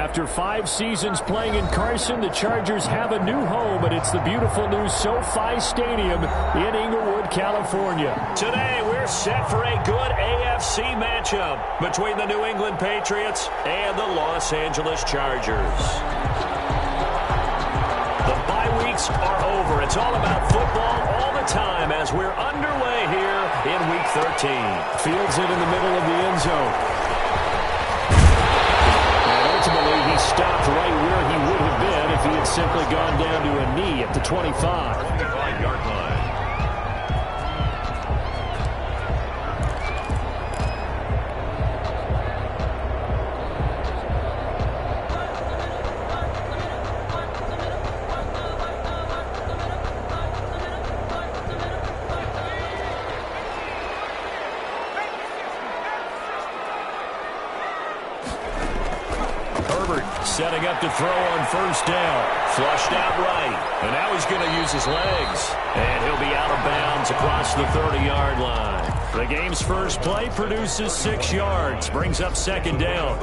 After 5 seasons playing in Carson, the Chargers have a new home, and it's the beautiful new SoFi Stadium in Inglewood, California. Today, we're set for a good AFC matchup between the New England Patriots and the Los Angeles Chargers. The bye weeks are over. It's all about football all the time as we're underway here in Week 13. Fields it in the middle of the end zone. Ultimately, he stopped right where he would have been if he had simply gone down to a knee at the 25. 25-yard line. Setting up to throw on first down. Flushed out right. And now he's going to use his legs. And he'll be out of bounds across the 30-yard line. The game's first play produces 6 yards. Brings up second down.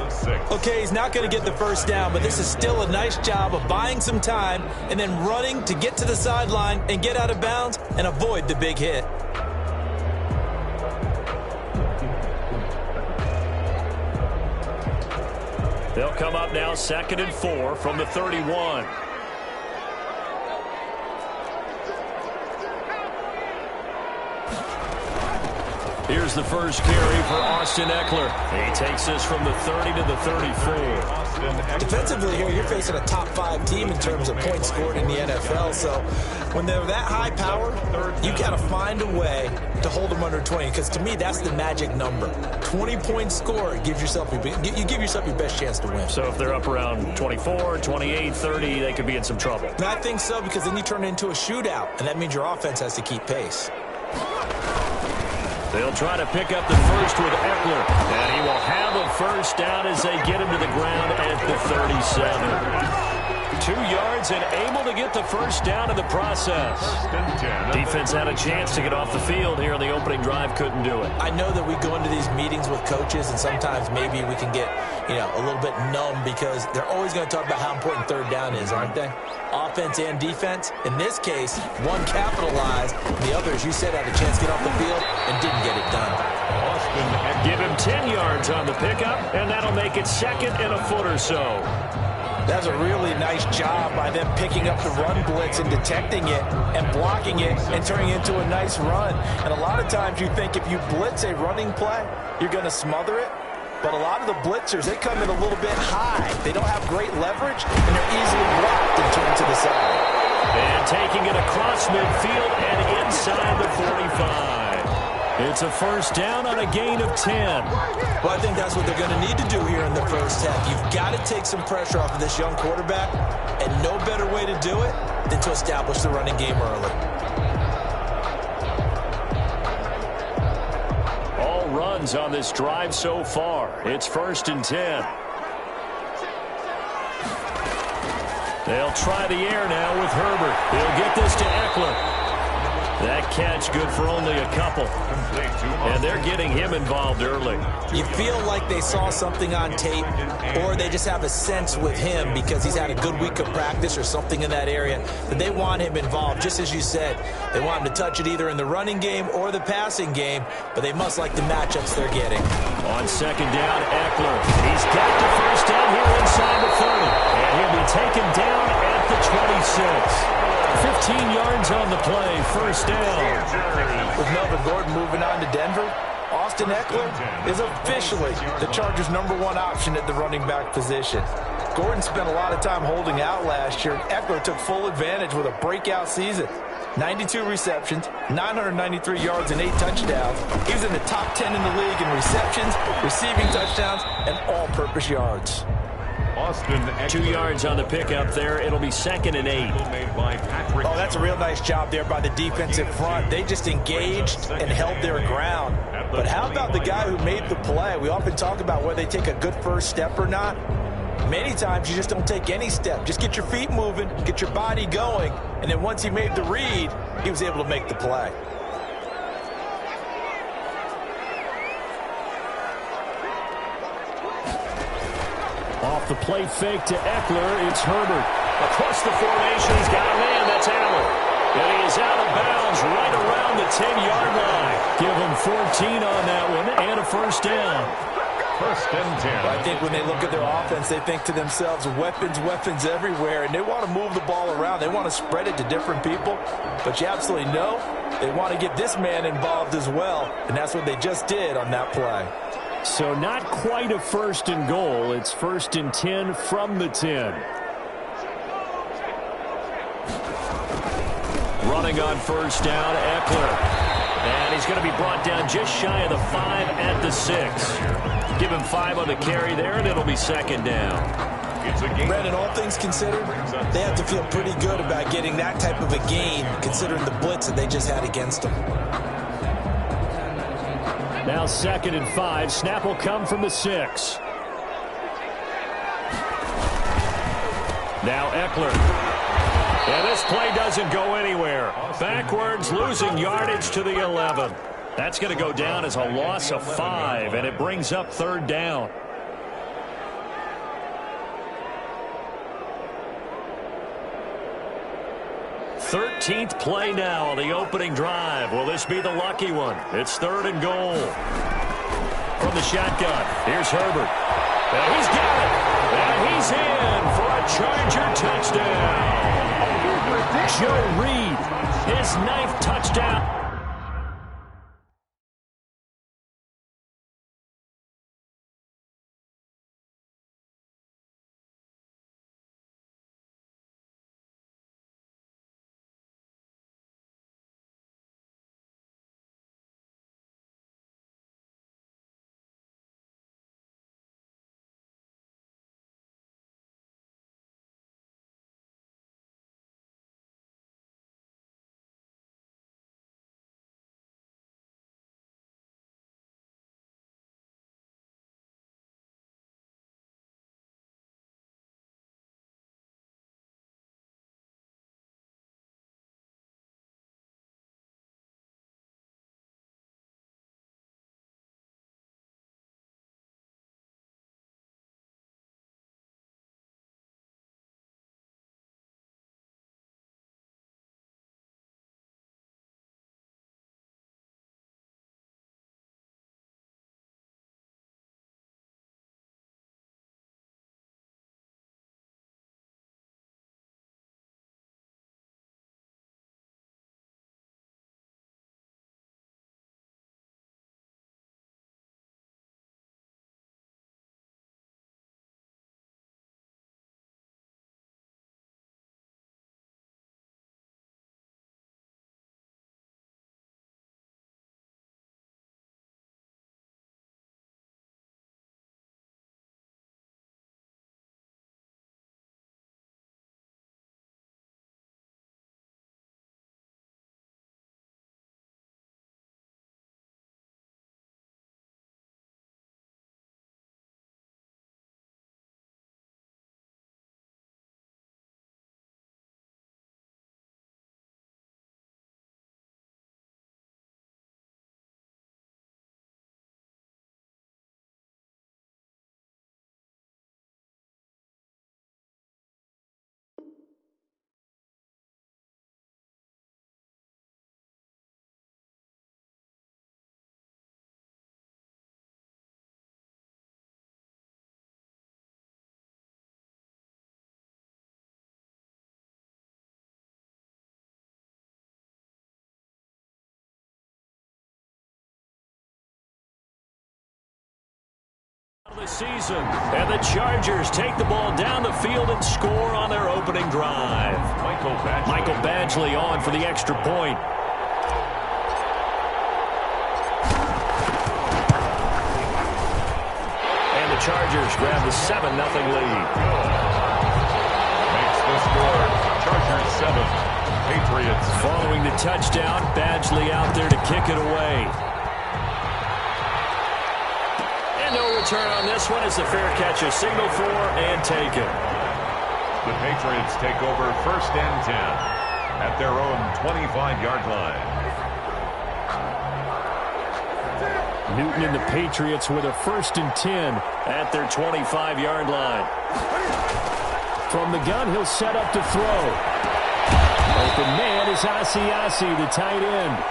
Okay, he's not going to get the first down, but this is still a nice job of buying some time and then running to get to the sideline and get out of bounds and avoid the big hit. They'll come up now 2nd and 4 from the 31. Here's the first carry for Austin Eckler. He takes this from the 30 to the 34. Defensively here, you're facing a top 5 team in terms of points scored in the NFL. So when they're that high power, you got to find a way to hold them under 20. Because to me, that's the magic number. 20-point score gives yourself you give yourself your best chance to win. So if they're up around 24, 28, 30, they could be in some trouble. And I think so, because then you turn it into a shootout, and that means your offense has to keep pace. They'll try to pick up the first with Eckler, and he will have a first down as they get him to the ground at the 37. 2 yards and able to get the first down in the process. Defense had a chance to get off the field here in the opening drive, couldn't do it. I know that we go into these meetings with coaches, and sometimes maybe we can get, a little bit numb because they're always going to talk about how important third down is, aren't they? Offense and defense. In this case, one capitalized, the other, as you said, had a chance to get off the field and didn't get it done. Give him 10 yards on the pickup, and that'll make it 2nd and a foot or so. That's a really nice job by them picking up the run blitz and detecting it and blocking it and turning it into a nice run. And a lot of times you think if you blitz a running play, you're going to smother it. But a lot of the blitzers, they come in a little bit high. They don't have great leverage, and they're easily blocked and turned to the side. And taking it across midfield and inside the 45. It's a first down on a gain of 10. Well, I think that's what they're going to need to do here in the first half. You've got to take some pressure off of this young quarterback, and no better way to do it than to establish the running game early. All runs on this drive so far. It's 1st and 10. They'll try the air now with Herbert. He'll get this to Eckler. That catch good for only a couple. And they're getting him involved early. You feel like they saw something on tape, or they just have a sense with him because he's had a good week of practice or something in that area that they want him involved. Just as you said, they want him to touch it either in the running game or the passing game, but they must like the matchups they're getting. On 2nd down, Eckler. He's got the first down here inside the 30. And he'll be taken down at the 26. 15 yards on the play, first down. With Melvin Gordon moving on to Denver, Austin Eckler is officially the Chargers' #1 option at the running back position. Gordon spent a lot of time holding out last year. Eckler took full advantage with a breakout season. 92 receptions, 993 yards, and 8 touchdowns. He was in the top 10 in the league in receptions, receiving touchdowns, and all-purpose yards. 2 yards on the pickup there. It'll be 2nd and 8. Oh, that's a real nice job there by the defensive front. They just engaged and held their ground. But how about the guy who made the play? We often talk about whether they take a good first step or not. Many times you just don't take any step. Just get your feet moving, get your body going, and then once he made the read, he was able to make the play. Off the play fake to Eckler, it's Herbert. Across the formation, he's got a man. That's Allen. And he is out of bounds right around the 10-yard line. Give him 14 on that one and a first down. First and 10. I think when they look at their offense, they think to themselves, weapons, weapons everywhere, and they want to move the ball around. They want to spread it to different people, but you absolutely know they want to get this man involved as well, and that's what they just did on that play. So not quite a first and goal. It's first and 10 from the 10. Running on first down, Eckler. And he's going to be brought down just shy of the 5 at the 6. Give him 5 on the carry there, and it'll be second down. Brandon, all things considered, they have to feel pretty good about getting that type of a gain, considering the blitz that they just had against them. Now second and 5. Snap will come from the 6. Now Eckler. And this play doesn't go anywhere. Backwards, losing yardage to the 11. That's going to go down as a loss of 5, and it brings up third down. Thirteenth play now, the opening drive. Will this be the lucky one? It's third and goal. From the shotgun, here's Herbert. And he's got it. And he's in for a Charger touchdown. Joe Reed, his 9th touchdown. The season, and the Chargers take the ball down the field and score on their opening drive. Michael Badgley on for the extra point. And the Chargers grab the 7-0 lead. Makes the score. Chargers 7, Patriots. Following the touchdown, Badgley out there to kick it away. No return on this one as the fair catch is signaled for and taken. The Patriots take over first and 10 at their own 25-yard line. Newton and the Patriots with a 1st and 10 at their 25-yard line. From the gun, he'll set up to throw. Open man is Asiasi, the tight end.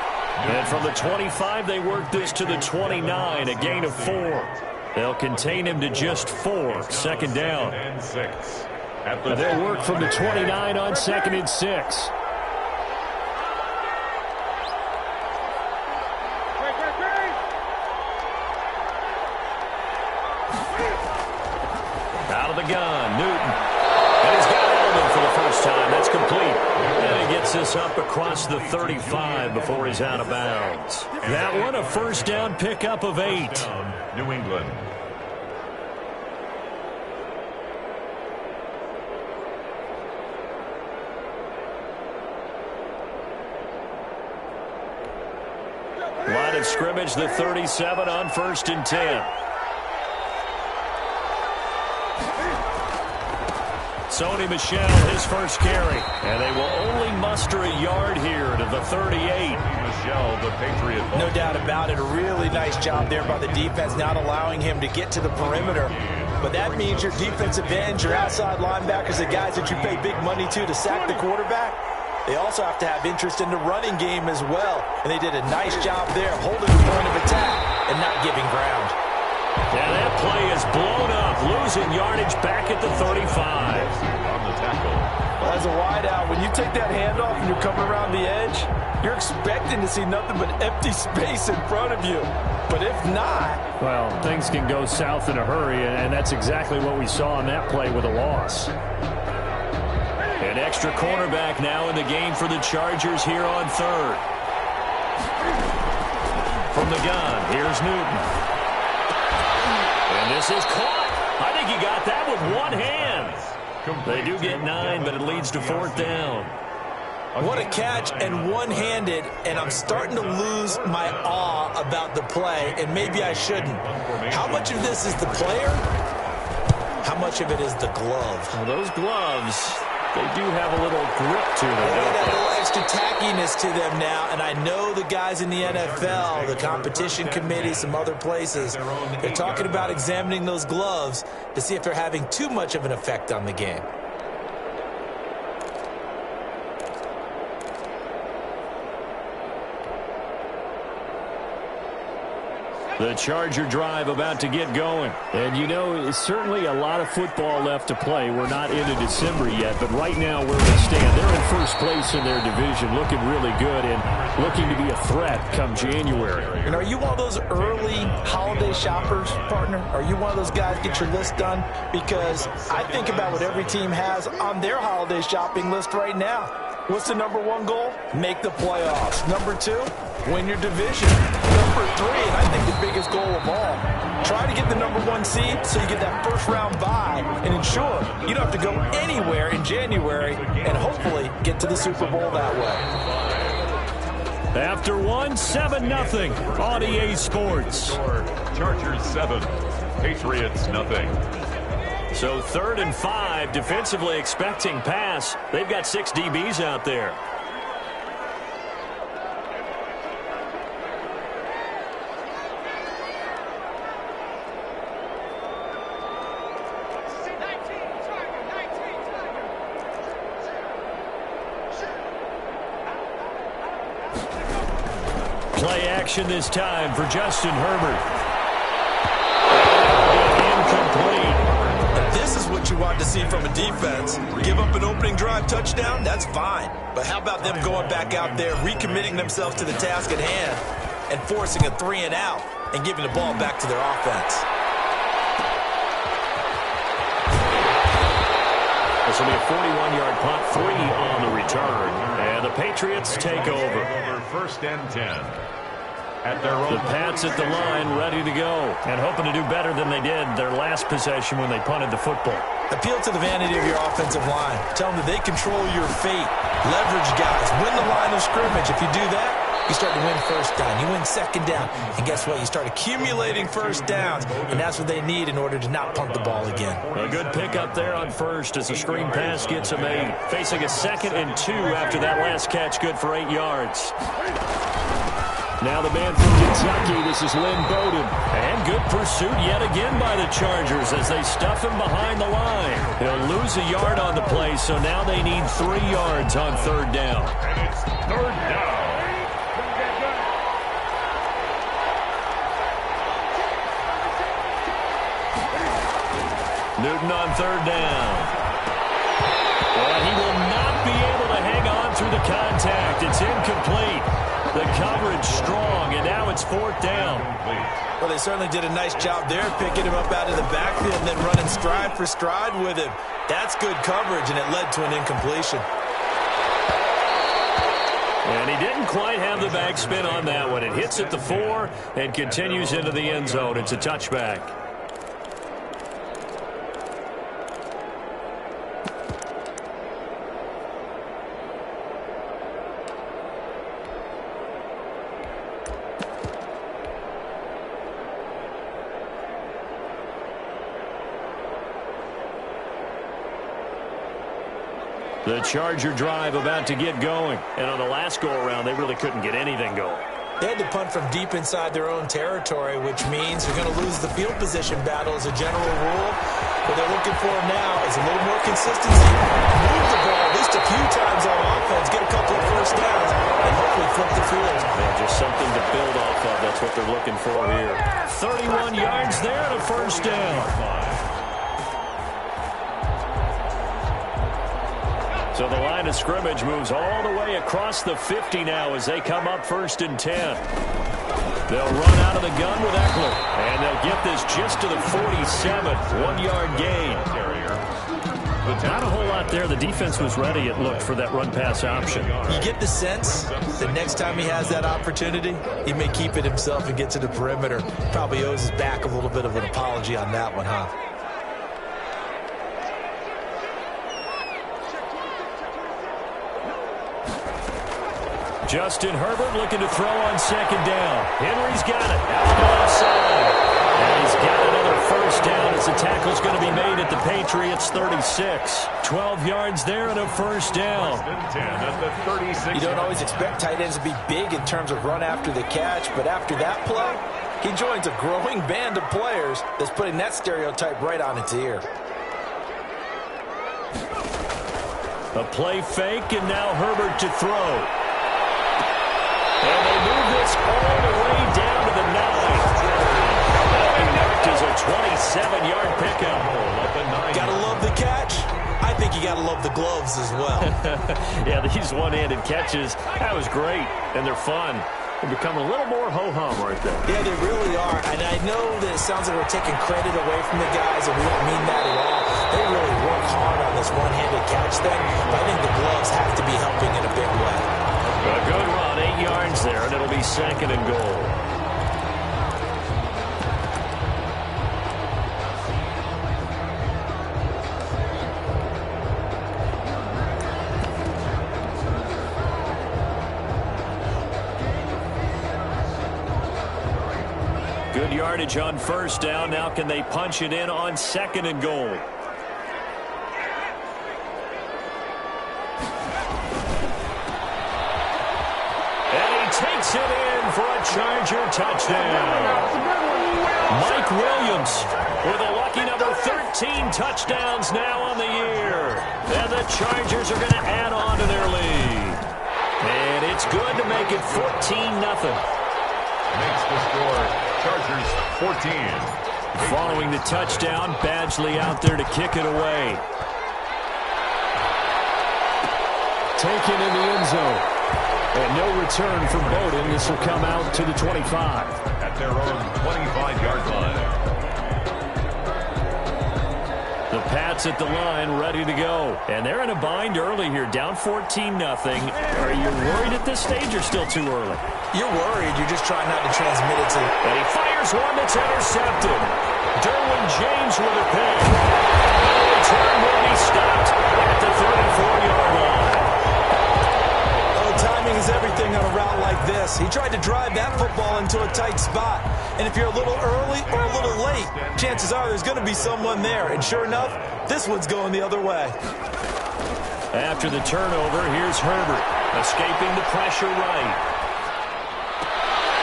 And from the 25, they work this to the 29, a gain of 4. They'll contain him to just 4, 2nd down. And 6. And they'll work from the 29 on 2nd and 6. Out of the gun, Newton. And he's got Edelman for the first time. That's complete. And he gets this up across the 35 before he's out of bounds. That one, a 1st down pickup of 8. New England. Line of scrimmage, the 37 on 1st and 10. Sony Michel, his first carry. And they will only muster a yard here to the 38. Michel, the Patriot. No doubt about it. A really nice job there by the defense, not allowing him to get to the perimeter. But that means your defensive ends, your outside linebackers, the guys that you pay big money to sack the quarterback, they also have to have interest in the running game as well. And they did a nice job there of holding the point of attack and not giving ground. And that play is blown up, losing yardage back at the 35. On the tackle. Well, as a wideout, when you take that handoff and you're coming around the edge, you're expecting to see nothing but empty space in front of you. But if not... Well, things can go south in a hurry, and that's exactly what we saw on that play with a loss. An extra cornerback now in the game for the Chargers here on 3rd. From the gun, here's Newton. And this is caught. I think he got that with one hand. They do get 9, but it leads to 4th down. What a catch and one-handed, and I'm starting to lose my awe about the play, and maybe I shouldn't. How much of this is the player? How much of it is the glove? Well, those gloves... they do have a little grip to them. They got a little extra tackiness to them now, and I know the guys in the NFL, the competition committee, some other places, they're talking about examining those gloves to see if they're having too much of an effect on the game. The Charger drive about to get going. And, you know, certainly a lot of football left to play. We're not into December yet, but right now where we stand, they're in first place in their division, looking really good and looking to be a threat come January. And are you one of those early holiday shoppers, partner? Are you one of those guys get your list done? Because I think about what every team has on their holiday shopping list right now. What's the number 1 goal? Make the playoffs. Number 2, win your division. Number 3, and I think the biggest goal of all, try to get the number 1 seed so you get that first-round bye and ensure you don't have to go anywhere in January and hopefully get to the Super Bowl that way. After 1, 7-0 on EA Sports. Chargers 7, Patriots nothing. So 3rd and 5, defensively expecting pass. They've got 6 DBs out there. Play action this time for Justin Herbert. Incomplete. This is what you want to see from a defense. Give up an opening drive touchdown, that's fine. But how about them going back out there, recommitting themselves to the task at hand, and forcing a 3 and out, and giving the ball back to their offense? This will be a 41-yard punt, 3 on the return. And the Patriots take over. 1st and 10. At their own the Pats at the line, ready to go, and hoping to do better than they did their last possession when they punted the football. Appeal to the vanity of your offensive line. Tell them that they control your fate. Leverage guys. Win the line of scrimmage. If you do that, you start to win 1st down. You win 2nd down. And guess what? You start accumulating 1st downs, and that's what they need in order to not punt the ball again. A good pickup there on 1st as the screen pass gets him 8. Facing a 2nd and 2 after that last catch, good for 8 yards. Now the man from Kentucky. rookie. This is Lynn Bowden. And good pursuit yet again by the Chargers as they stuff him behind the line. He'll lose a yard on the play, so now they need 3 yards on third down. And it's third down. Newton on third down. Well, he will not be able to hang on through the contact. It's incomplete. The coverage strong, and now it's fourth down. Well, they certainly did a nice job there, picking him up out of the backfield and then running stride for stride with him. That's good coverage, and it led to an incompletion. And he didn't quite have the backspin on that one. It hits at the 4 and continues into the end zone. It's a touchback. The Charger drive about to get going. And on the last go-around, they really couldn't get anything going. They had to punt from deep inside their own territory, which means you're going to lose the field position battle as a general rule. What they're looking for now is a little more consistency. Move the ball at least a few times on offense, get a couple of first downs, and hopefully flip the field. Yeah, just something to build off of. That's what they're looking for here. 31 yards there and a first down. So the line of scrimmage moves all the way across the 50 now as they come up 1st and 10. They'll run out of the gun with Eckler, and they'll get this just to the 47. 1-yard gain. Not a whole lot there. The defense was ready, it looked, for that run-pass option. You get the sense that next time he has that opportunity, he may keep it himself and get to the perimeter. Probably owes his back a little bit of an apology on that one, huh? Justin Herbert looking to throw on second down. Henry's got it. Out the outside. And he's got another first down as the tackle's going to be made at the Patriots 36. 12 yards there and a first down. You don't always expect tight ends to be big in terms of run after the catch, but after that play, he joins a growing band of players that's putting that stereotype right on its ear. A play fake, and now Herbert to throw. And they move this all the way down to the 9. That is a 27-yard pickup. Gotta love the catch. I think you gotta love the gloves as well. Yeah, these one-handed catches, that was great, and they're fun. They become a little more ho-hum right there. Yeah, they really are. And I know that it sounds like we're taking credit away from the guys, and we don't mean that at all. They really work hard on this one-handed catch thing, but I think the gloves have to be helping in a big way. A good run, 8 yards there, and it'll be 2nd and goal. Good yardage on first down. Now can they punch it in on 2nd and goal? Takes it in for a Charger touchdown. Mike Williams with a lucky number 13 touchdowns now on the year. And the Chargers are going to add on to their lead. And it's good to make it 14-0. Makes the score Chargers 14. Following the touchdown, Badgley out there to kick it away. Taken in the end zone. And no return from Bowden. This will come out to the 25. At their own 25-yard line. The Pats at the line, ready to go. And they're in a bind early here, down 14-0. Are you worried at this stage or still too early? You're worried. You're just trying not to transmit it to... And he fires one that's intercepted. Derwin James with a pick. The return will be stopped at the 34-yard line. Timing is everything on a route like this. He tried to drive that football into a tight spot. And if you're a little early or a little late, chances are there's going to be someone there. And sure enough, this one's going the other way. After the turnover, here's Herbert, escaping the pressure right.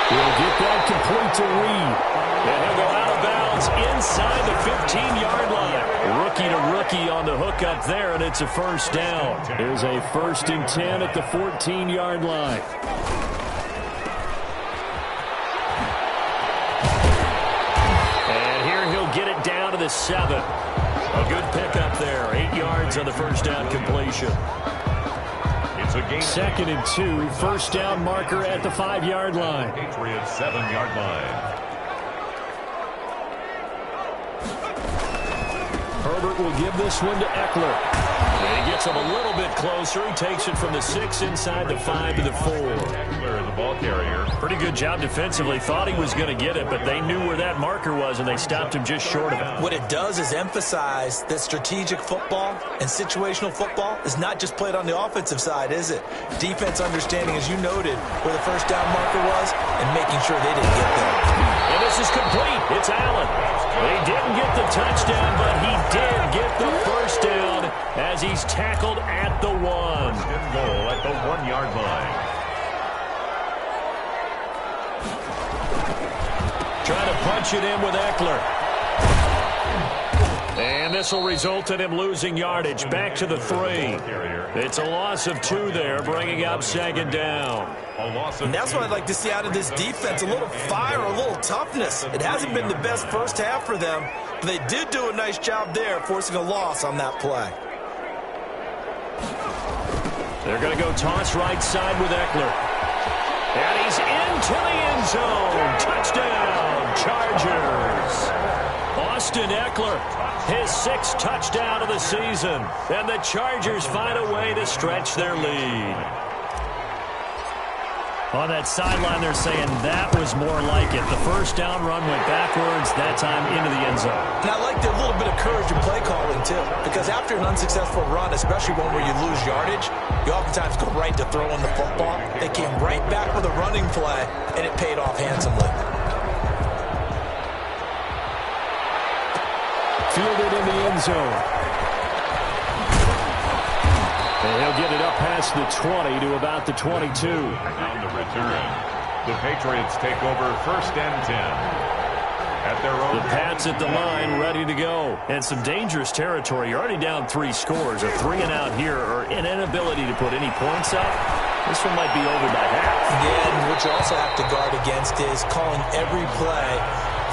He'll get that complete to Reed. And he'll go out of bounds inside the 15-yard line. Rookie to rookie on the hook up there, and it's a first down. Here's a 1st and 10 at the 14-yard line. And here he'll get it down to the 7. A good pickup there. 8 yards on the first down completion. It's a gain. 2nd and 2. First down marker at the 5-yard line. Patriots 7-yard line. Herbert will give this one to Eckler. And he gets him a little bit closer. He takes it from the 6 inside the 5 to the 4. Eckler, the ball carrier. Pretty good job defensively. Thought he was going to get it, but they knew where that marker was, and they stopped him just short of it. What it does is emphasize that strategic football and situational football is not just played on the offensive side, is it? Defense understanding, as you noted, where the first down marker was and making sure they didn't get there. And this is complete. It's Allen. He didn't get the touchdown, but he did get the first down as he's tackled at the 1. Goal at the 1-yard line. Trying to punch it in with Eckler. And this will result in him losing yardage. Back to the 3. It's a loss of 2 there, bringing up 2nd down. And that's what I'd like to see out of this defense, a little fire, a little toughness. It hasn't been the best first half for them, but they did do a nice job there, forcing a loss on that play. They're going to go toss right side with Eckler. And he's into the end zone. Touchdown, Chargers. Austin Eckler, his 6th touchdown of the season. And the Chargers find a way to stretch their lead. On that sideline, they're saying that was more like it. The first down run went backwards, that time into the end zone. And I like a little bit of courage in play calling, too, because after an unsuccessful run, especially one where you lose yardage, you oftentimes go right to throwing the football. They came right back with a running play, and it paid off handsomely. Fielded in the end zone. And he'll get it up past the 20 to about the 22. On the return, the Patriots take over 1st and 10. At their own. The Pats at the line, ready to go. And some dangerous territory. You're already down 3 scores. A 3-and-out here, or an inability to put any points up. This one might be over by half. Yeah, and what you also have to guard against is calling every play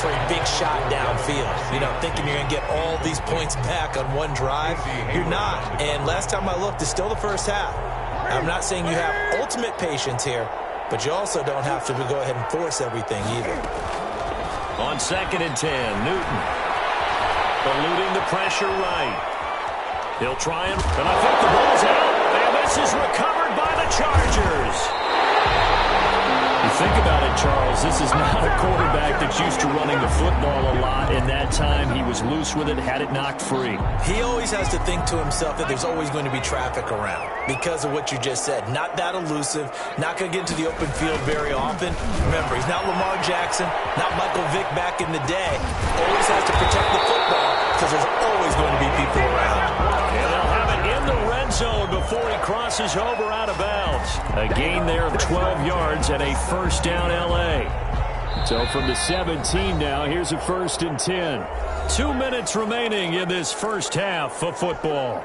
for a big shot downfield. You know, thinking you're going to get all these points back on one drive. You're not. And last time I looked, it's still the first half. I'm not saying you have ultimate patience here, but you also don't have to go ahead and force everything either. On 2nd and 10, Newton eluding the pressure right. He'll try and I think the ball's out. And this is recovered by the Chargers. You think about it, Charles, this is not a quarterback that's used to running the football a lot, and that time he was loose with it, had it knocked free. He always has to think to himself that there's always going to be traffic around because of what you just said. Not that elusive, not going to get into the open field very often. Remember, he's not Lamar Jackson, not Michael Vick back in the day. Always has to protect the football because there's always going to be people around. And they'll have it in the red zone before he crosses over out of bounds. A gain there of 12 yards and a first down L.A. So from the 17 now, here's a 1st and 10. 2 minutes remaining in this first half of football.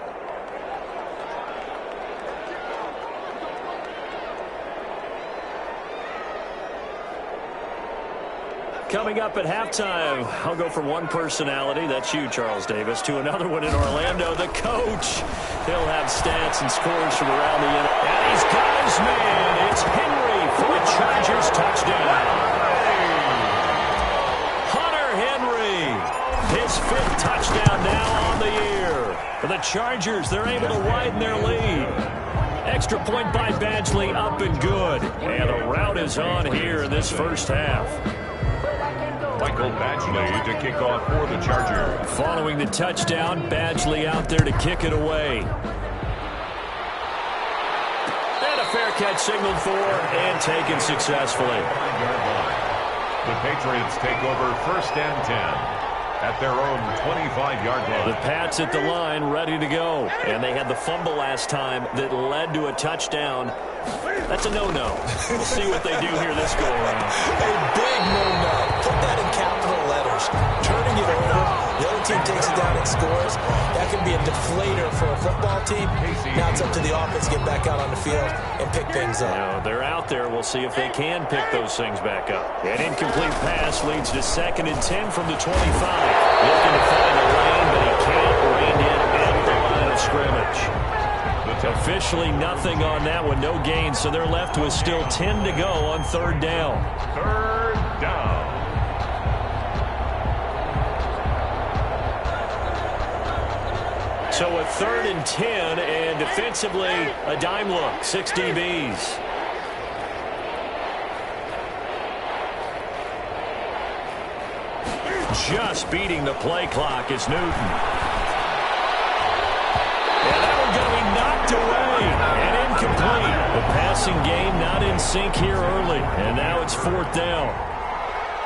Coming up at halftime, I'll go from one personality, that's you, Charles Davis, to another one in Orlando, the coach. He'll have stats and scores from around the end. And he's got his man. It's Henry for the Chargers touchdown. Hunter Henry, his 5th touchdown now on the year. For the Chargers, they're able to widen their lead. Extra point by Badgley, up and good. And the route is on here in this first half. Michael Badgley to kick off for the Chargers. Following the touchdown, Badgley out there to kick it away. And a fair catch signaled for and taken successfully. The Patriots take over 1st and 10. at their own 25-yard line. The Pats at the line, ready to go. And they had the fumble last time that led to a touchdown. That's a no-no. We'll see what they do here this go-around. A big no-no. Put that in capital letters. Turning it over, the other team takes it down and scores. That can be a deflator for a football team. Now it's up to the offense to get back out on the field and pick things up. Now, they're out there. We'll see if they can pick those things back up. An incomplete pass leads to 2nd and 10 from the 25. Looking to find a lane, but he can't. Reined in at the line of scrimmage. Officially nothing on that one, no gain, so they're left with still 10 to go on 3rd down. 3rd down. So a 3rd and 10, and defensively a dime look, 6 DBs. Just beating the play clock is Newton. And that one going to be knocked away and incomplete. The passing game not in sync here early, and now it's 4th down.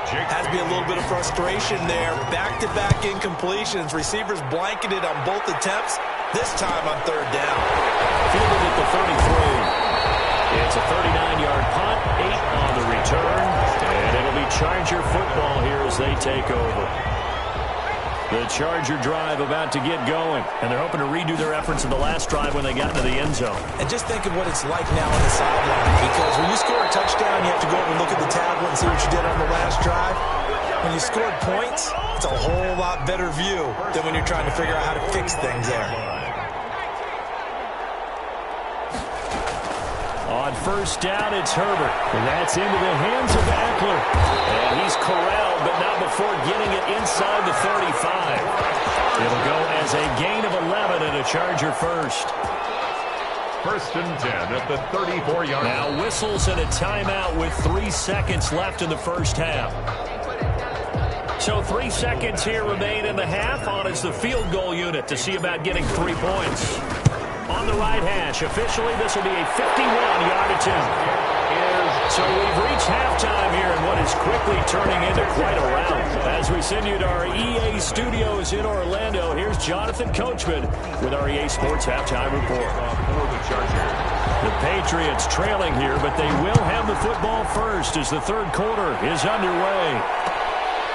Has to be a little bit of frustration there. Back-to-back incompletions. Receivers blanketed on both attempts, this time on 3rd down. Fielded at the 33. It's a 39-yard punt, 8 on the return, and it'll be Charger football here as they take over. The Charger drive about to get going, and they're hoping to redo their efforts in the last drive when they got into the end zone. And just think of what it's like now on the sideline, because when you score a touchdown, you have to go over and look at the tablet and see what you did on the last drive. When you scored points, it's a whole lot better view than when you're trying to figure out how to fix things there. On 1st down, it's Herbert, and that's into the hands of Eckler. And he's corralled, but not before getting it inside the 35. It'll go as a gain of 11 and a Charger first. 1st and 10 at the 34-yard line. Now whistles and a timeout with 3 seconds left in the first half. So 3 seconds here remain in the half. On is the field goal unit to see about getting 3 points. On the right hash, officially this will be a 51-yard attempt. So we've reached halftime here in what is quickly turning into quite a rout. As we send you to our EA studios in Orlando, here's Jonathan Coachman with our EA Sports Halftime Report. The Patriots trailing here, but they will have the football first as the 3rd quarter is underway.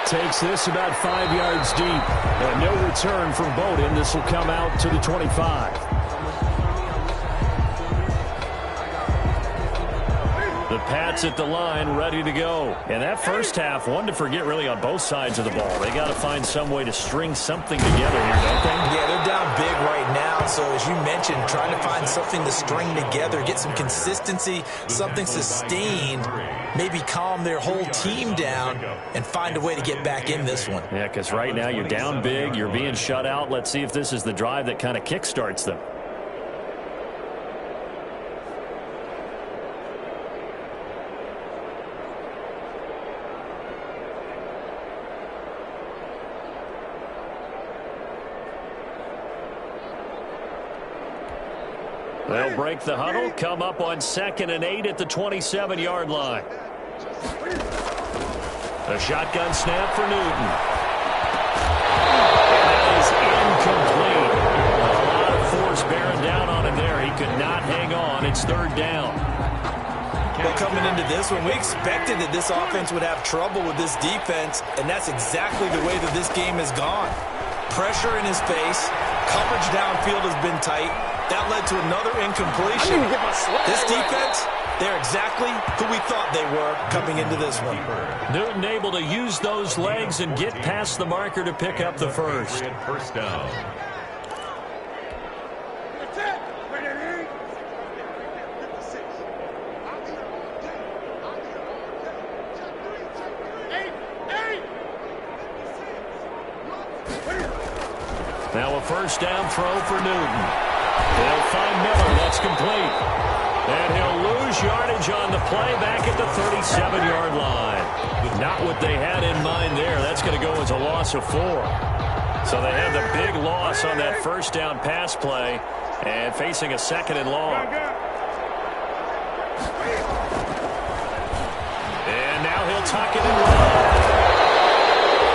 Takes this about 5 yards deep. And no return from Bowden. This will come out to the 25. The Pats at the line, ready to go. And that first half, one to forget really on both sides of the ball. They got to find some way to string something together here, don't they? Yeah, they're down big right now. So as you mentioned, trying to find something to string together, get some consistency, something sustained, maybe calm their whole team down and find a way to get back in this one. Yeah, because right now you're down big, you're being shut out. Let's see if this is the drive that kind of kickstarts them. They'll break the huddle, come up on 2nd and 8 at the 27-yard line. A shotgun snap for Newton. And that is incomplete. A lot of force bearing down on him there. He could not hang on. It's 3rd down. Well, coming into this one, we expected that this offense would have trouble with this defense, and that's exactly the way that this game has gone. Pressure in his face. Coverage downfield has been tight. That led to another incompletion. This defense, they're exactly who we thought they were coming into this one. Newton able to use those legs and get past the marker to pick up the first. 1st down. Now a 1st down throw for Newton. They'll find Miller. That's complete. And he'll lose yardage on the play back at the 37-yard line. Not what they had in mind there. That's going to go as a loss of 4. So they had the big loss on that 1st down pass play and facing a 2nd and long. And now he'll tuck it and run.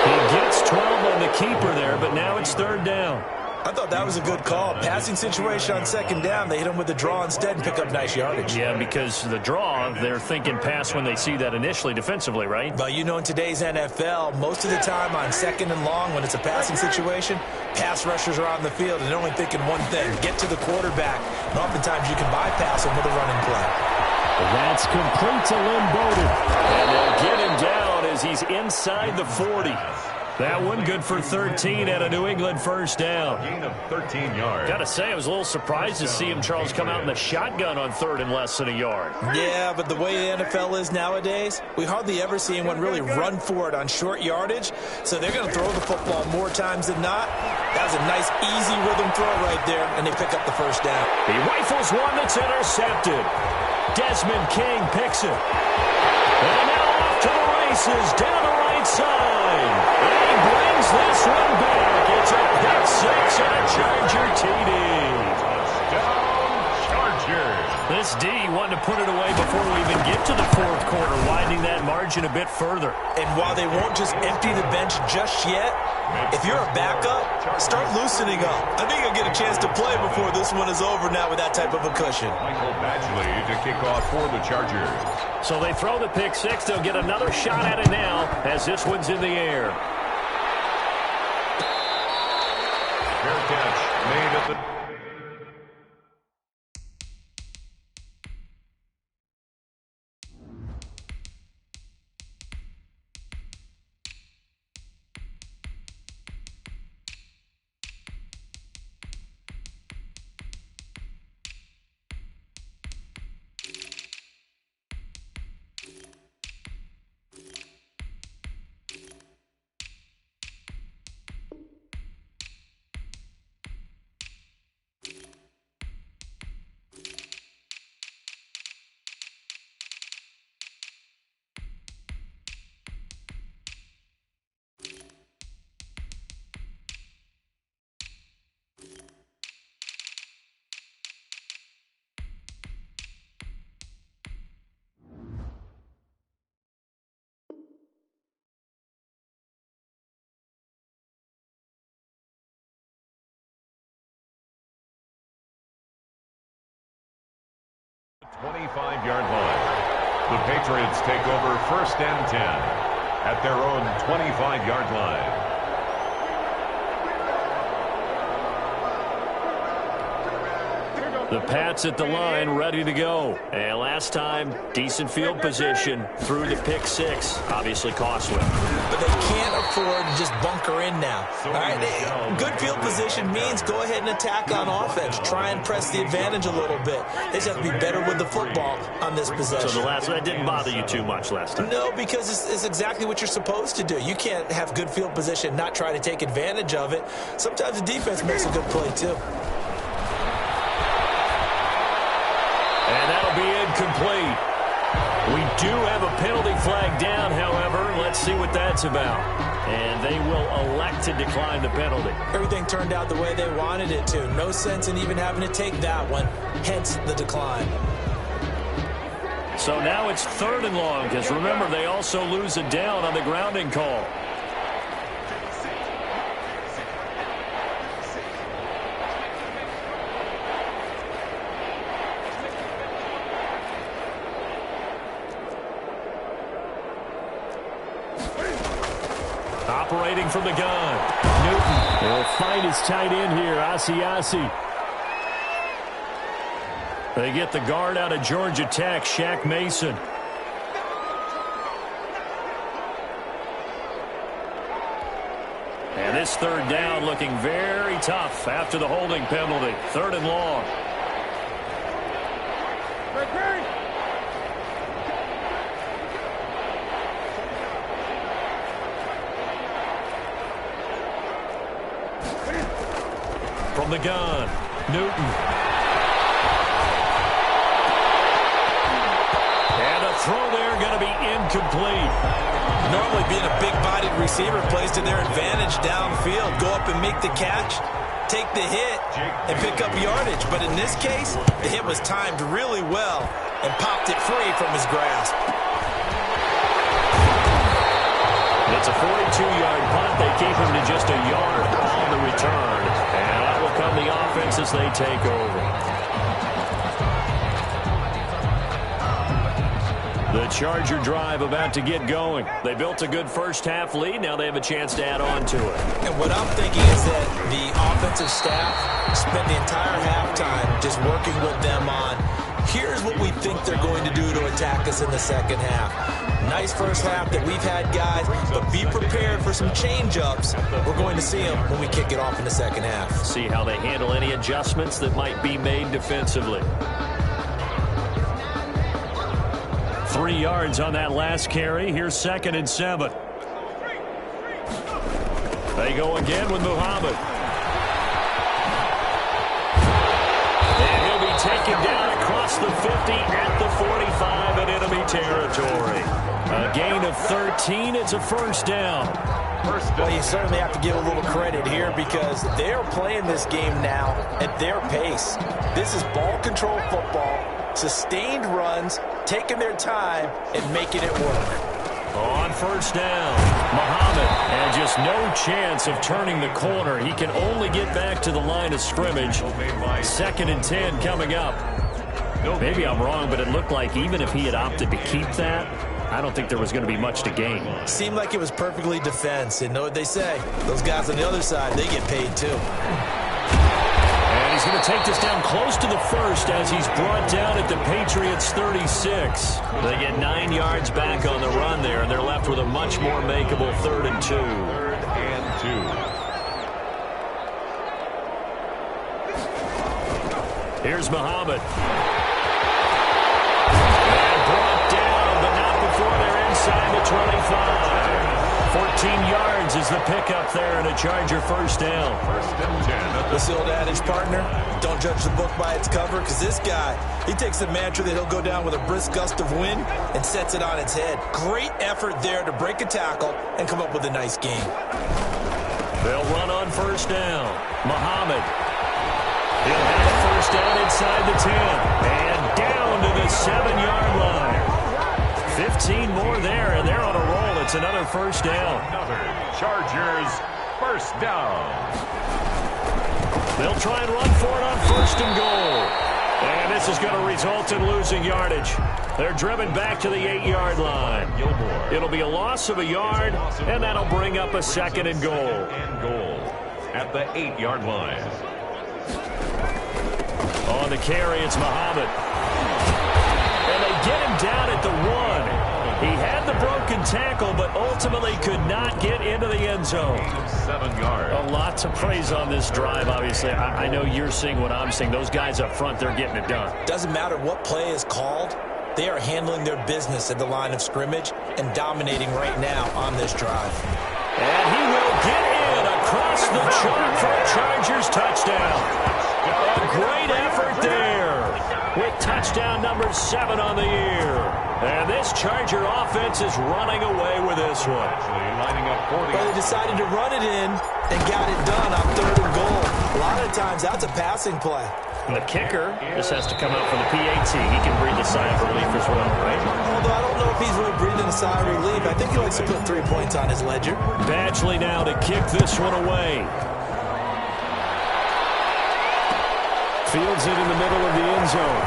He gets 12 on the the keeper there, but now it's third down. I thought that was a good call. Passing situation on second down. They hit him with the draw instead and pick up nice yardage. Yeah, because the draw, they're thinking pass when they see that initially defensively, right? But you know, in today's NFL, most of the time on second and long, when it's a passing situation, pass rushers are on the field and they're only thinking one thing, get to the quarterback. And oftentimes you can bypass him with a running play. That's complete to Lynn Bowden. And they'll get him down as he's inside the 40. That one good for 13 at a New England first down. Gain of 13 yards. Got to say, I was a little surprised to see him, Charles, come out in the shotgun on third and less than a yard. Yeah, but the way the NFL is nowadays, we hardly ever see anyone really run for it on short yardage. So they're going to throw the football more times than not. That was a nice, easy rhythm throw right there, and they pick up the first down. He rifles one that's intercepted. Desmond King picks it. And now off to the races down the right side. And he brings this one back. It's a pick six and a Charger TD. Touchdown, Chargers. This D wanted to put it away before we even get to the fourth quarter, widening that margin a bit further. And while they won't just empty the bench just yet, if you're a backup, start loosening up. I think you'll get a chance to play before this one is over now with that type of a cushion. Michael Badgley to kick off for the Chargers. So they throw the pick six. They'll get another shot at it now as this one's in the air. Fair catch made at the... ...25-yard line. The Patriots take over first and 10 at their own 25-yard line. The Pats at the line, ready to go. And last time, decent field position through the pick six. Obviously costly. But they can't afford to just bunker in now. All right, good field position means go ahead and attack on offense. Try and press the advantage a little bit. They just have to be better with the football on this possession. So the last one, that didn't bother you too much last time? No, because it's exactly what you're supposed to do. You can't have good field position, not try to take advantage of it. Sometimes the defense makes a good play, too. And that'll be incomplete. We do have a penalty flag down, however. Let's see what that's about. And they will elect to decline the penalty. Everything turned out the way they wanted it to. No sense in even having to take that one, hence the decline. So now it's third and long, because remember, they also lose a down on the grounding call. Operating from the gun, Newton will find his tight end here, Asiasi. They get the guard out of Georgia Tech, Shaq Mason. And this third down looking very tough after the holding penalty. Third and long. From the gun, Newton. And a throw there going to be incomplete. Normally being a big-bodied receiver plays to their advantage downfield. Go up and make the catch, take the hit, and pick up yardage. But in this case, the hit was timed really well and popped it free from his grasp. It's It's a 42-yard punt. They keep him to just a yard on the return. And that will come the offense as they take over. The Charger drive about to get going. They built a good first-half lead. Now they have a chance to add on to it. And what I'm thinking is that the offensive staff spent the entire halftime just working with them on, here's what we think they're going to do to attack us in the second half. Nice first half that we've had, guys, but be prepared for some change-ups. We're going to see them when we kick it off in the second half. See how they handle any adjustments that might be made defensively. 3 yards on that last carry. Here's 2nd and 7. They go again with Muhammad. And he'll be taken down across the 50 at the 45 in enemy territory. A gain of 13. It's a first down. Well, you certainly have to give a little credit here because they're playing this game now at their pace. This is ball control football, sustained runs, taking their time and making it work. On first down, Muhammad, and just no chance of turning the corner. He can only get back to the line of scrimmage. 2nd and 10 coming up. Maybe I'm wrong, but it looked like even if he had opted to keep that, I don't think there was going to be much to gain. Seemed like it was perfectly defense. And know what they say? Those guys on the other side, they get paid too. And he's going to take this down close to the first as he's brought down at the Patriots 36. They get 9 yards back on the run there, and they're left with a much more makeable 3rd and 2. 3rd and 2. Here's Muhammad. And brought down, but not before they're inside the 25. 14 yards is the pickup there, and a Charger first down. 1st and 10. What's the old adage, partner? Don't judge the book by its cover, because this guy, he takes the mantra that he'll go down with a brisk gust of wind and sets it on its head. Great effort there to break a tackle and come up with a nice game. They'll run on first down. Muhammad. He'll have a first down inside the 10. And down to the 7-yard line. 15 more there, and they're on a roll. It's another first down. Another Chargers first down. They'll try and run for it on 1st and goal. And this is going to result in losing yardage. They're driven back to the 8-yard line. It'll be a loss of a yard, and that'll bring up a 2nd and goal. And goal at the 8-yard line. On the carry, it's Muhammad. And they get him down at the 1. He had the broken tackle, but ultimately could not get into the end zone. 7 yards. A lot to praise on this drive, obviously. I know you're seeing what I'm seeing. Those guys up front, they're getting it done. Doesn't matter what play is called. They are handling their business at the line of scrimmage and dominating right now on this drive. And he will get in across the chalk for a Chargers touchdown. A great effort there with touchdown number 7 on the year. And this Charger offense is running away with this one. Lining up 40. Well, they decided to run it in and got it done on 3rd and goal. A lot of times, that's a passing play. And the kicker just has to come out from the PAT. He can breathe a sigh of relief as well, right? Although I don't know if he's really breathing a sigh of relief. I think he likes to put 3 points on his ledger. Badgley now to kick this one away. Fields it in the middle of the end zone.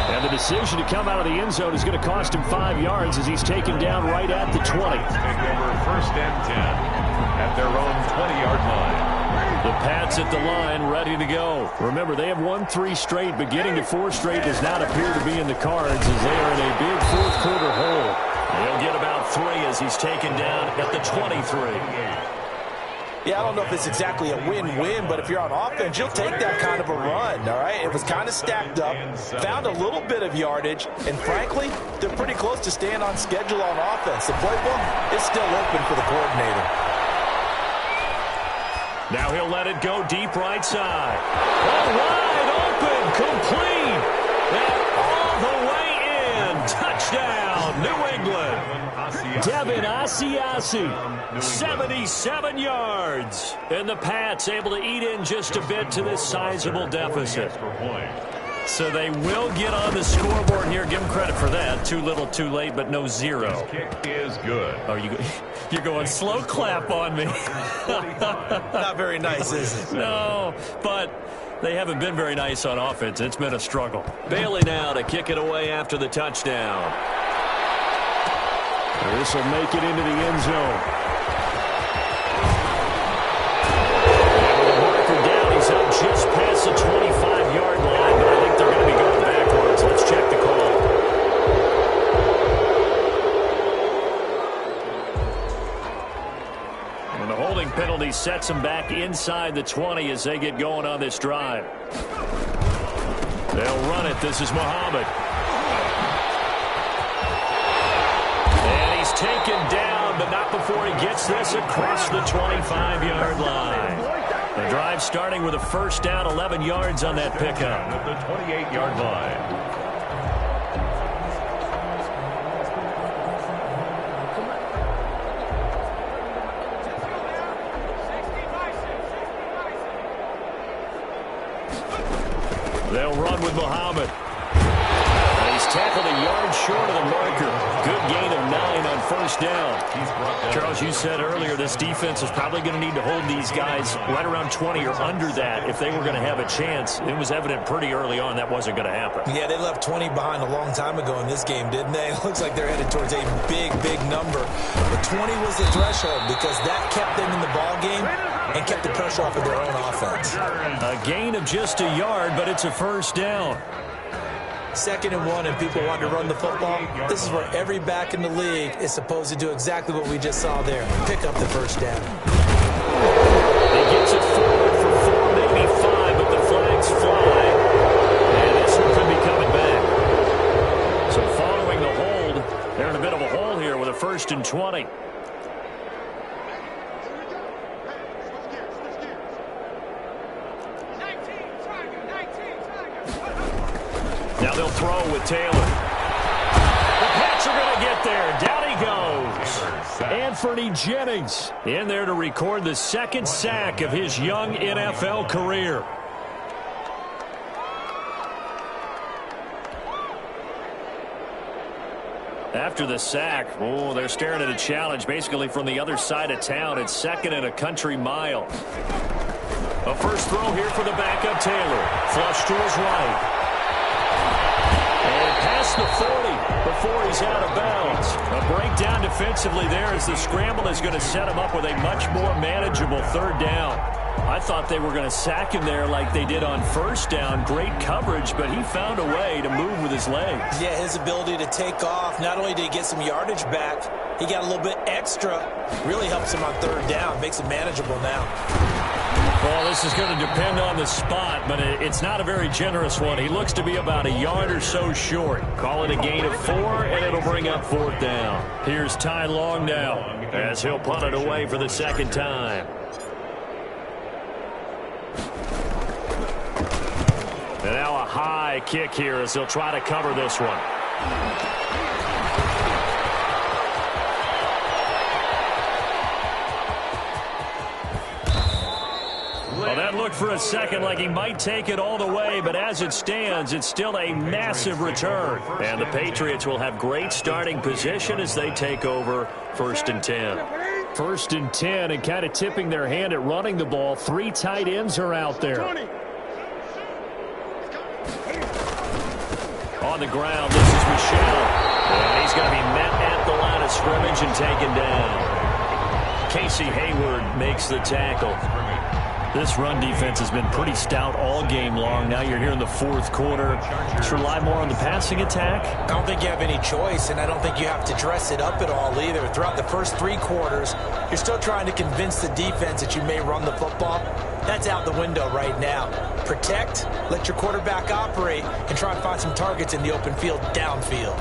And the decision to come out of the end zone is going to cost him 5 yards as he's taken down right at the 20. Take over 1st and 10 at their own 20-yard line. The Pats at the line, ready to go. Remember, they have won 3 straight, but getting to 4 straight does not appear to be in the cards as they are in a big fourth-quarter hole. They'll get about 3 as he's taken down at the 23. Yeah, I don't know if it's exactly a win-win, but if you're on offense, you'll take that kind of a run, all right? It was kind of stacked up, found a little bit of yardage, and frankly, they're pretty close to staying on schedule on offense. The playbook is still open for the coordinator. Now he'll let it go deep right side. Oh, wide open, complete, and all the way in. Touchdown, New England. Devin Asiasi, 77 yards. And the Pats able to eat in just a bit to this sizable deficit. So they will get on the scoreboard here. Give them credit for that. Too little, too late, but no zero. His kick is good. Oh, you're going slow clap on me. Not very nice, is it? No, but they haven't been very nice on offense. It's been a struggle. Bailey now to kick it away after the touchdown. This will make it into the end zone. And with the marker down, he's up just past the 25-yard line, but I think they're going to be going backwards. Let's check the call. And the holding penalty sets them back inside the 20 as they get going on this drive. They'll run it. This is Muhammad. And he's taken down, but not before he gets this across the 25-yard line. The drive starting with a first down, 11 yards on that pickup. At the 28-yard line. They'll run with Muhammad. And he's tackled a yard short of the marker. Good gain of 9 on first down. Charles, you said earlier this defense is probably going to need to hold these guys right around 20 or under that if they were going to have a chance. It was evident pretty early on that wasn't going to happen. Yeah, they left 20 behind a long time ago in this game, didn't they? It looks like they're headed towards a big, big number. But 20 was the threshold because that kept them in the ball game and kept the pressure off of their own offense. A gain of just a yard, but it's a first down. 2nd and 1, and people want to run the football. This is where every back in the league is supposed to do exactly what we just saw there. Pick up the first down. He gets it forward for 4, maybe 5, but the flags fly. And this one could be coming back. So following the hold, they're in a bit of a hole here with a 1st and 20. Now they'll throw with Taylor. The Pats are going to get there. Down he goes. Anthony Jennings in there to record the 2nd sack of his young NFL career. After the sack, they're staring at a challenge basically from the other side of town. It's 2nd and a country mile. A first throw here for the backup Taylor. Flush to his right. And past the 40 before he's out of bounds. A breakdown defensively there as the scramble is going to set him up with a much more manageable 3rd down. I thought they were going to sack him there like they did on first down. Great coverage, but he found a way to move with his legs. Yeah, his ability to take off, not only did he get some yardage back, he got a little bit extra. Really helps him on 3rd down, makes it manageable now. Well, this is going to depend on the spot, but it's not a very generous one. He looks to be about a yard or so short. Call it a gain of 4, and it'll bring up 4th down. Here's Ty Long now as he'll punt it away for the 2nd time. And now a high kick here as they'll try to cover this one. Well, that looked for a second like he might take it all the way, but as it stands, it's still a massive return. And the Patriots will have great starting position as they take over 1st and 10. 1st and 10, and kind of tipping their hand at running the ball. 3 tight ends are out there. On the ground, this is Michel. And he's going to be met at the line of scrimmage and taken down. Casey Hayward makes the tackle. This run defense has been pretty stout all game long. Now you're here in the 4th quarter. Just rely more on the passing attack? I don't think you have any choice, and I don't think you have to dress it up at all either. Throughout the first 3 quarters, you're still trying to convince the defense that you may run the football. That's out the window right now. Protect, let your quarterback operate, and try and find some targets in the open field downfield.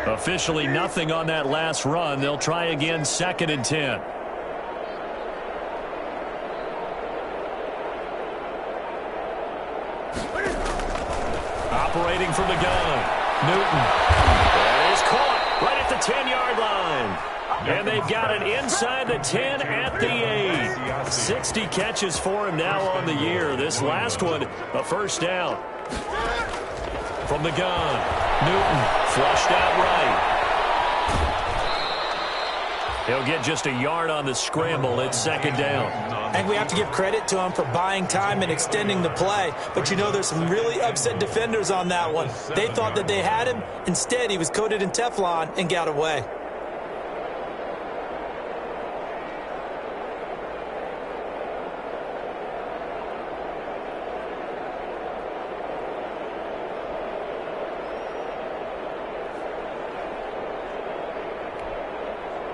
Officially nothing on that last run. They'll try again 2nd and 10. Operating from the gun, Newton. And he's caught right at the 10-yard line. And they've got it inside the 10 at the 8. 60 catches for him now on the year. This last one, a first down. From the gun, Newton flushed out right. He'll get just a yard on the scramble. It's second down. I think we have to give credit to him for buying time and extending the play. But you know there's some really upset defenders on that one. They thought that they had him. Instead, he was coated in Teflon and got away.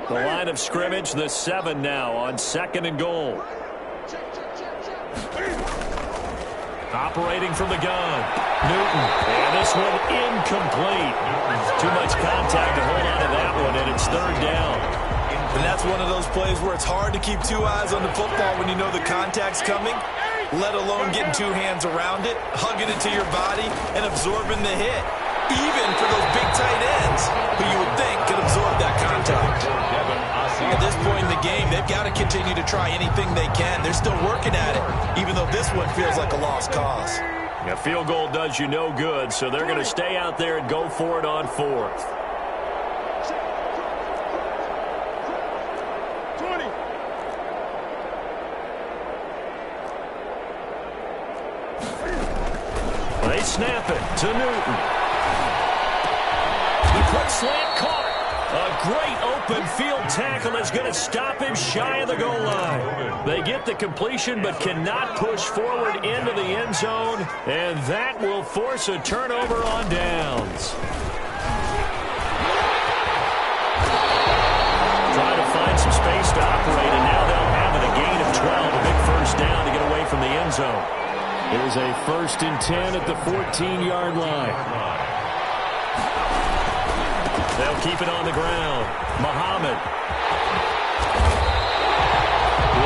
The line of scrimmage, the 7 now on second and goal. Operating from the gun, Newton. And this one incomplete. Too much contact to hold on to that one, and it's third down. And that's one of those plays where it's hard to keep two eyes on the football when you know the contact's coming, let alone getting two hands around it, hugging it to your body, and absorbing the hit. Even for those big tight ends who you would think could absorb that contact. At this point in the game, they've got to continue to try anything they can. They're still working at it, even though this one feels like a lost cause. A field goal does you no good, so they're going to stay out there and go for it on fourth. They snap it to Newton. Quick slant caught. A great open field tackle is going to stop him shy of the goal line. They get the completion but cannot push forward into the end zone, and that will force a turnover on downs. Trying to find some space to operate, and now they'll have it a gain of 12, a big first down to get away from the end zone. It is a 1st and 10 at the 14-yard line. They'll keep it on the ground. Muhammad.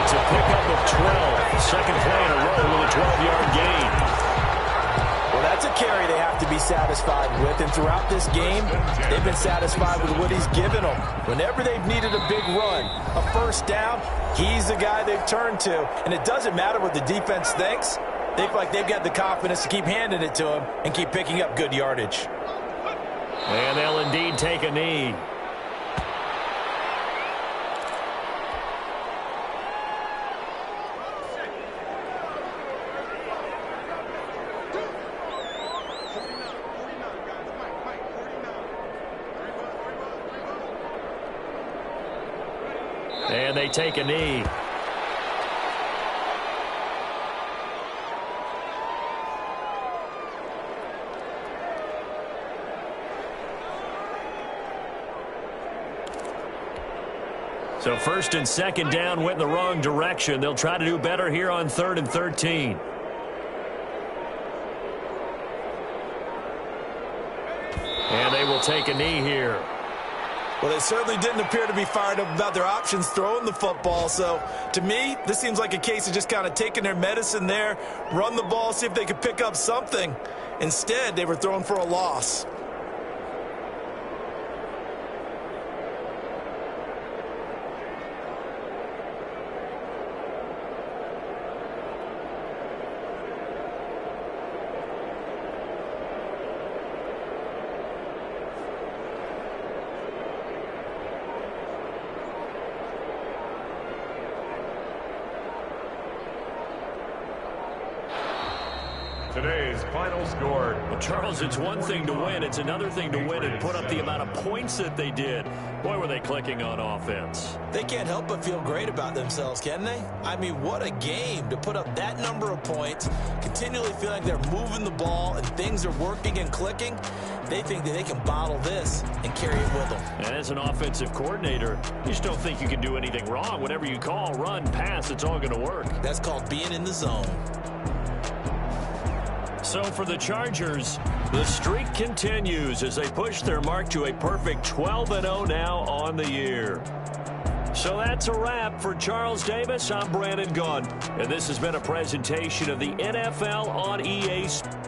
It's a pickup of 12. Second play in a row with a 12-yard gain. Well, that's a carry they have to be satisfied with. And throughout this game, they've been satisfied with what he's given them. Whenever they've needed a big run, a first down, he's the guy they've turned to. And it doesn't matter what the defense thinks. They feel like they've got the confidence to keep handing it to him and keep picking up good yardage. And they'll indeed take a knee. And they take a knee. So 1st and 2nd down went in the wrong direction. They'll try to do better here on 3rd and 13. And they will take a knee here. Well, they certainly didn't appear to be fired up about their options throwing the football. So, to me, this seems like a case of just kind of taking their medicine there, run the ball, see if they could pick up something. Instead, they were throwing for a loss. Today's final score. Well, Charles, it's one thing to win. It's another thing to win and put up the amount of points that they did. Boy, were they clicking on offense. They can't help but feel great about themselves, can they? I mean, what a game to put up that number of points, continually feel like they're moving the ball and things are working and clicking. They think that they can bottle this and carry it with them. And as an offensive coordinator, you just don't think you can do anything wrong. Whatever you call, run, pass, it's all going to work. That's called being in the zone. So for the Chargers, the streak continues as they push their mark to a perfect 12-0 now on the year. So that's a wrap for Charles Davis. I'm Brandon Gaudin, and this has been a presentation of the NFL on EA Sports.